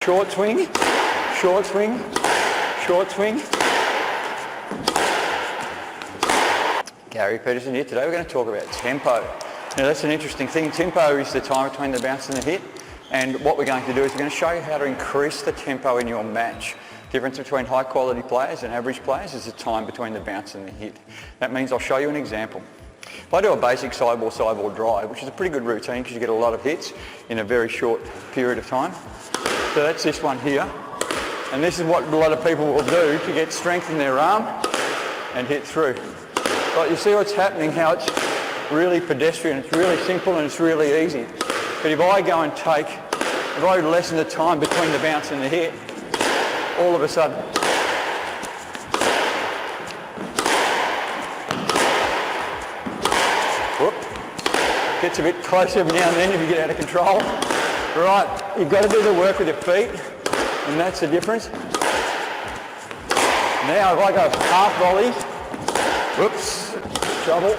Short swing, short swing, short swing. Gary Peterson here. Today we're going to talk about tempo. Now that's an interesting thing. Tempo is the time between the bounce and the hit, and what we're going to do is we're going to show you how to increase the tempo in your match. The difference between high quality players and average players is the time between the bounce and the hit. That means I'll show you an example. If I do a basic sideball drive, which is a pretty good routine because you get a lot of hits in a very short period of time. So that's this one here, and this is what a lot of people will do to get strength in their arm and hit through. But you see what's happening, how it's really pedestrian, it's really simple and it's really easy. But if I go and if I lessen the time between the bounce and the hit, all of a sudden, whoop, gets a bit closer every now and then if you get out of control. Right, you've got to do the work with your feet, and that's the difference. Now if I go half volleys, whoops, trouble.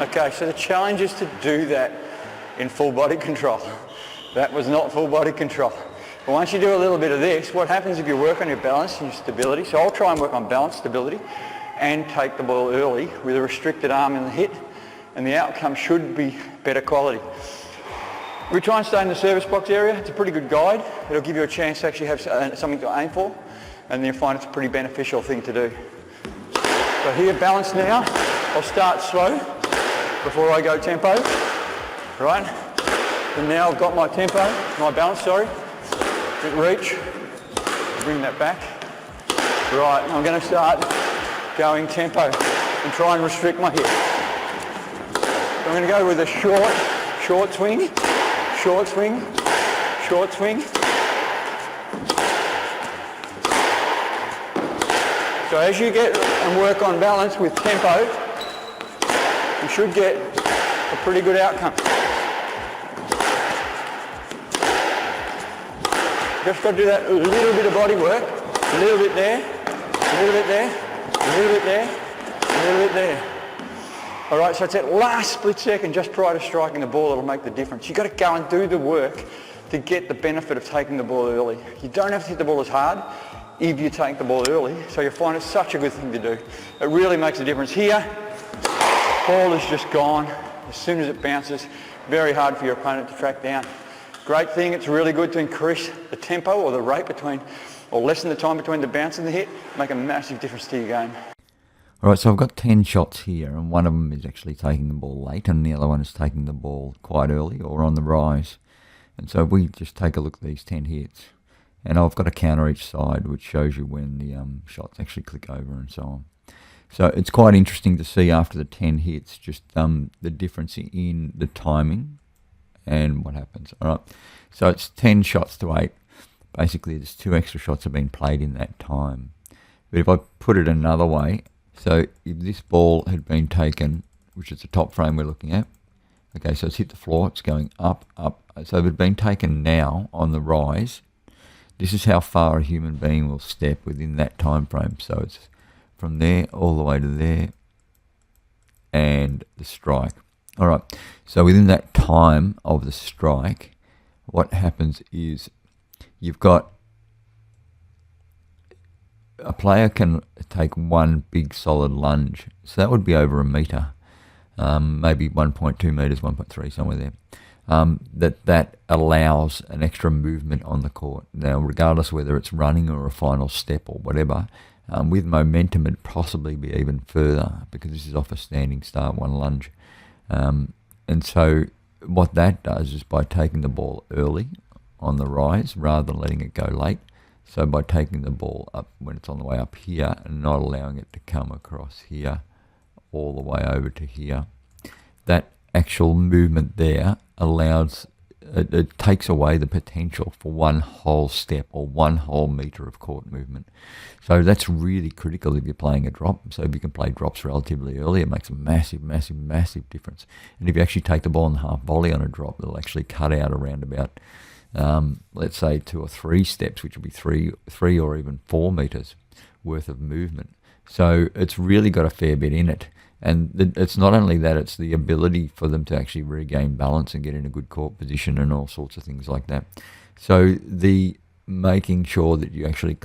Okay, so the challenge is to do that in full body control. That was not full body control. But once you do a little bit of this, what happens if you work on your balance and your stability? So I'll try and work on balance, stability, and take the ball early with a restricted arm in the hit, and the outcome should be better quality. We try and stay in the service box area. It's a pretty good guide. It'll give you a chance to actually have something to aim for, and then you'll find it's a pretty beneficial thing to do. So here, balance now. I'll start slow before I go tempo, right? And now I've got my tempo, my balance, sorry. Reach, bring that back. Right, I'm going to start going tempo and try and restrict my hit. So I'm going to go with a short swing, short swing, short swing. So as you get and work on balance with tempo, you should get a pretty good outcome. Just got to do that little bit of body work, a little bit there, a little bit there, a little bit there, a little bit there. All right, so it's that last split second just prior to striking the ball that'll make the difference. You've got to go and do the work to get the benefit of taking the ball early. You don't have to hit the ball as hard if you take the ball early, so you'll find it's such a good thing to do. It really makes a difference. Here, ball is just gone as soon as it bounces. Very hard for your opponent to track down. Great thing, it's really good to increase the tempo or the rate between, or lessen the time between the bounce and the hit, make a massive difference to your game. Alright, so I've got 10 shots here, and one of them is actually taking the ball late, and the other one is taking the ball quite early or on the rise. And so we just take a look at these 10 hits, and I've got a counter each side which shows you when the shots actually click over and so on. So it's quite interesting to see after the 10 hits just the difference in the timing and what happens. All right, so it's 10 shots to 8. Basically, there's 2 extra shots have been played in that time. But if I put it another way, so if this ball had been taken, which is the top frame we're looking at, okay, so it's hit the floor, it's going up, up. So if it had been taken now on the rise, this is how far a human being will step within that time frame. So it's from there all the way to there, and the strike. All right, so within that time of the strike, what happens is you've got a player can take one big solid lunge. So that would be over a metre, maybe 1.2 metres, 1.3, somewhere there. That allows an extra movement on the court. Now, regardless whether it's running or a final step or whatever, with momentum it'd possibly be even further because this is off a standing start, one lunge. And so what that does is by taking the ball early on the rise rather than letting it go late, so by taking the ball up when it's on the way up here and not allowing it to come across here all the way over to here, that actual movement there allows, it takes away the potential for one whole step or one whole metre of court movement. So that's really critical if you're playing a drop. So if you can play drops relatively early, it makes a massive, massive, massive difference. And if you actually take the ball in half volley on a drop, it'll actually cut out around about let's say 2 or 3 steps, which will be three or even 4 meters worth of movement. So it's really got a fair bit in it. And it's not only that, it's the ability for them to actually regain balance and get in a good court position and all sorts of things like that. So the making sure that you actually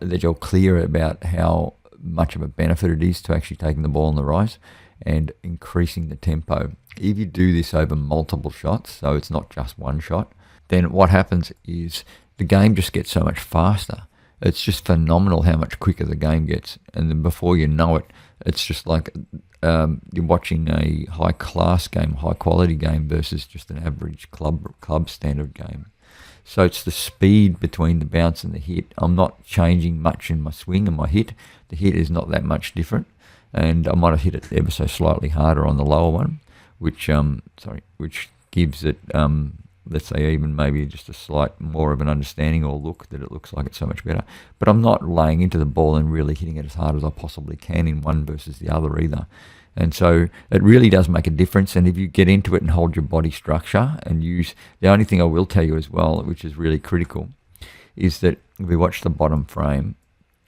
that you're clear about how much of a benefit it is to actually taking the ball on the rise and increasing the tempo. If you do this over multiple shots, so it's not just one shot, then what happens is the game just gets so much faster. It's just phenomenal how much quicker the game gets. And then before you know it, it's just like you're watching a high-class game, high-quality game versus just an average club standard game. So it's the speed between the bounce and the hit. I'm not changing much in my swing and my hit. The hit is not that much different. And I might have hit it ever so slightly harder on the lower one, which gives it, let's say, even maybe just a slight more of an understanding or look that it looks like it's so much better. But I'm not laying into the ball and really hitting it as hard as I possibly can in one versus the other either. And so it really does make a difference. And if you get into it and hold your body structure and use, the only thing I will tell you as well, which is really critical, is that if we watch the bottom frame,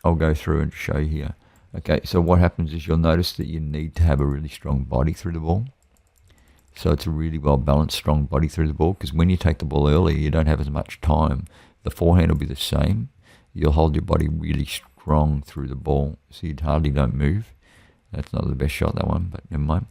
I'll go through and show you here. Okay, so what happens is you'll notice that you need to have a really strong body through the ball. So it's a really well balanced, strong body through the ball, because when you take the ball early, you don't have as much time. The forehand will be the same. You'll hold your body really strong through the ball, so you hardly don't move. That's not the best shot, that one, but never mind.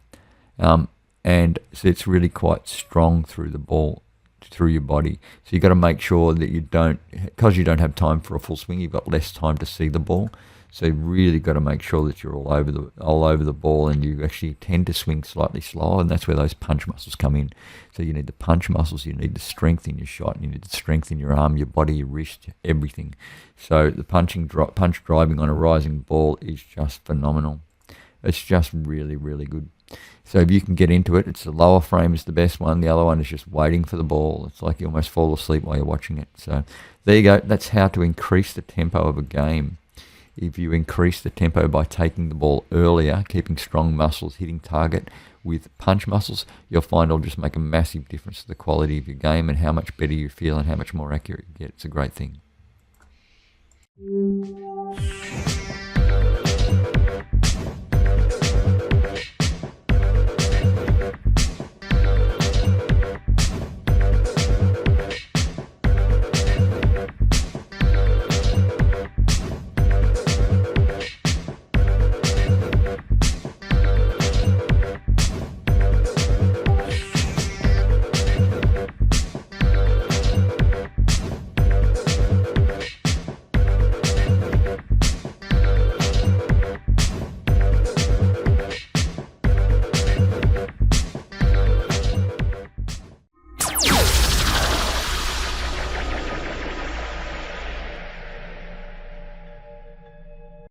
And so it's really quite strong through the ball, through your body. So you've got to make sure that you don't, because you don't have time for a full swing, you've got less time to see the ball. So you've really got to make sure that you're all over the ball, and you actually tend to swing slightly slower, and that's where those punch muscles come in. So you need the punch muscles, you need the strength in your shot, you need the strength in your arm, your body, your wrist, everything. So the punch driving on a rising ball is just phenomenal. It's just really, really good. So if you can get into it, it's the lower frame is the best one. The other one is just waiting for the ball. It's like you almost fall asleep while you're watching it. So there you go. That's how to increase the tempo of a game. If you increase the tempo by taking the ball earlier, keeping strong muscles, hitting target with punch muscles, you'll find it'll just make a massive difference to the quality of your game and how much better you feel and how much more accurate you get. It's a great thing.